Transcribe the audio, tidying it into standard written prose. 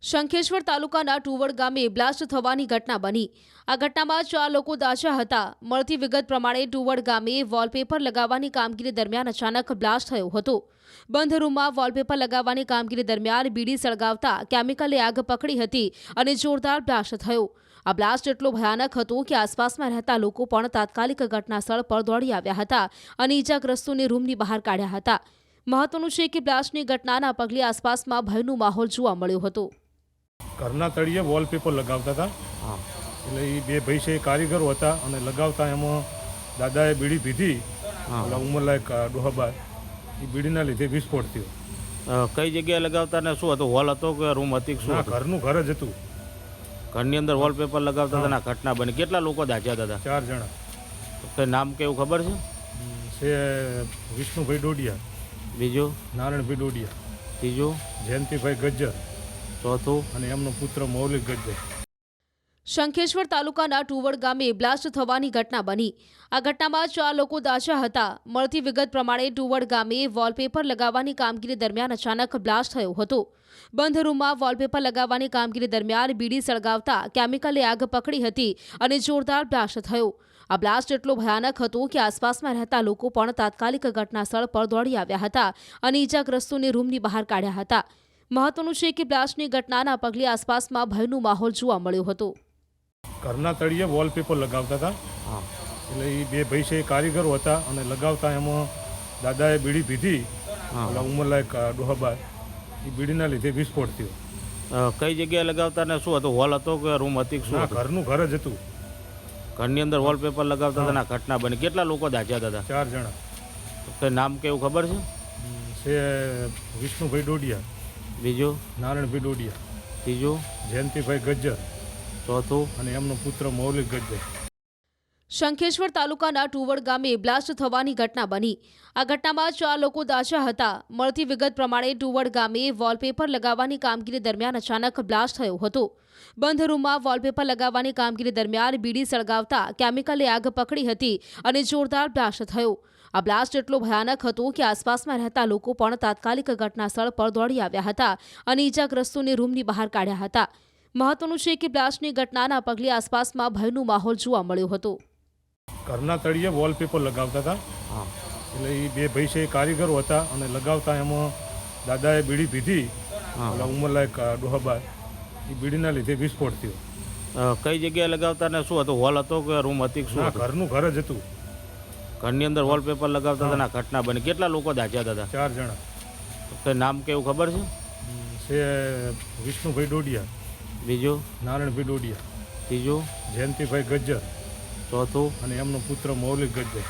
શંખેશ્વર તાલુકાના ટુવડ ગામે બ્લાસ્ટ થવાની ઘટના બની। આ ઘટનામાં 4 લોકો દાઝ્યા હતા। મળતી વિગત પ્રમાણે ટુવડ ગામે વોલપેપર લગાવવાની કામગીરી દરમિયાન અચાનક બ્લાસ્ટ થયો હતો। બંધ રૂમમાં વોલપેપર લગાવવાની કામગીરી દરમિયાન બીડી સળગાવતા કેમિકલે આગ પકડી હતી અને જોરદાર બ્લાસ્ટ થયો। આ બ્લાસ્ટ એટલો ભયાનક હતો કે આસપાસમાં રહેતા લોકો પણ તાત્કાલિક ઘટનાસ્થળ પર દોડી આવ્યા હતા અને ઈજાગ્રસ્તોને રૂમની બહાર કાઢ્યા હતા। મહત્વનું છે કે બ્લાસ્ટની ઘટનાના પગલે આસપાસમાં ભયનો માહોલ જોવા મળ્યો હતો। ઘરના તળિયે વોલપેપર લગાવતા હતા એટલે એ બે ભાઈ છે કારીગરો હતા અને લગાવતા એમાં દાદાએ બીડી પીધી એટલે ઉંમરલાયક ડોહાબા એ બીડીના લીધે વિસ્ફોટ થયો। કઈ જગ્યાએ લગાવતા ને શું હતું? હોલ હતો કે રૂમ હતી? શું ઘરનું ઘર જ હતું। ઘરની અંદર વોલપેપર લગાવતા હતા ને ઘટના બની। કેટલા લોકો દાઝ્યા હતા? 4 જણા। કઈ નામ કેવું ખબર છે? છે વિષ્ણુભાઈ ડોડિયા, બીજું નારાયણભાઈ ડોડિયા, ત્રીજું જયંતિભાઈ ગજ્જર, ચોથું અને એમનો પુત્ર મૌલિક ગજ્જર। શંખેશ્વર તાલુકાના ટુવડ ગામે બ્લાસ્ટ થવાની ઘટના બની। આ ઘટનામાં 4 લોકો દાઝ્યા હતા। મળતી વિગત પ્રમાણે ટુવડ ગામે વોલપેપર લગાવવાની કામગીરી દરમિયાન અચાનક બ્લાસ્ટ થયો હતો। બંધ રૂમમાં વોલપેપર લગાવવાની કામગીરી દરમિયાન બીડી સળગાવતા કેમિકલે આગ પકડી હતી અને જોરદાર બ્લાસ્ટ થયો। આ બ્લાસ્ટ એટલો ભયાનક હતો કે આસપાસમાં રહેતા લોકો પણ તાત્કાલિક ઘટનાસ્થળ પર દોડી આવ્યા હતા અને ઈજાગ્રસ્તોને રૂમની બહાર કાઢ્યા હતા। મહત્વનું છે કે બ્લાસ્ટની ઘટનાના પગલે આસપાસમાં ભયનો માહોલ જોવા મળ્યો હતો। ઘરના તળિયે વોલપેપર લગાવતા હતા એટલે એ બે ભાઈ છે કારીગરો હતા અને લગાવતા એમાં દાદાએ બીડી પીધી એટલે ઉંમરલાયક ડોહાબા એ બીડીના લીધે વિસ્ફોટ થયો। કઈ જગ્યાએ લગાવતા ને શું હતું? હોલ હતો કે રૂમ હતી? શું ઘરનું ઘર જ હતું। ઘરની અંદર વોલપેપર લગાવતા હતા ને ઘટના બની। કેટલા લોકો દાઝ્યા હતા? 4 જણા। કઈ નામ કેવું ખબર છે? છે વિષ્ણુભાઈ ડોડિયા, બીજું નારાયણભાઈ ડોડિયા, ત્રીજું જયંતિભાઈ ગજ્જર, ચોથું અને એમનો પુત્ર મૌલિક ગજ્જર। શંખેશ્વર તાલુકાના ટુવડ ગામે બ્લાસ્ટ થવાની ઘટના બની। આ ઘટનામાં 4 લોકો દાઝ્યા હતા। મળતી વિગત પ્રમાણે ટુવડ ગામે વોલપેપર લગાવવાની કામગીરી દરમિયાન અચાનક બ્લાસ્ટ થયો હતો। બંધ રૂમમાં વોલપેપર લગાવવાની કામગીરી દરમિયાન બીડી સળગાવતા કેમિકલે આગ પકડી હતી અને જોરદાર બ્લાસ્ટ થયો। આ બ્લાસ્ટ એટલો ભયાનક હતો કે આસપાસમાં રહેતા લોકો પણ તાત્કાલિક ઘટનાસ્થળ પર દોડી આવ્યા હતા અને ઈજાગ્રસ્તોને રૂમની બહાર કાઢ્યા હતા। મહત્વનું છે કે બ્લાસ્ટની ઘટનાના પગલે આસપાસમાં ભયનો માહોલ જોવા મળ્યો હતો। ઘરના તળિયે વોલપેપર લગાવતા હતા એટલે એ બે ભાઈ છે કારીગરો હતા અને લગાવતા એમાં દાદાએ બીડી પીધી એટલે ઉંમરલાયક ડોહાબા એ બીડીના લીધે વિસ્ફોટ થયો। કઈ જગ્યાએ લગાવતા ને શું હતું? હોલ હતો કે રૂમ હતી? શું ઘરનું ઘર જ હતું। ઘરની અંદર વોલપેપર લગાવતા હતા ને ઘટના બની। કેટલા લોકો દાઝ્યા હતા? 4 જણા। કઈ નામ કેવું ખબર છે? છે વિષ્ણુભાઈ ડોડિયા, બીજું નારાયણભાઈ ડોડિયા, ત્રીજું જયંતિભાઈ ગજ્જર, ચોથું અને એમનો પુત્ર મૌલિક ગજ્જર।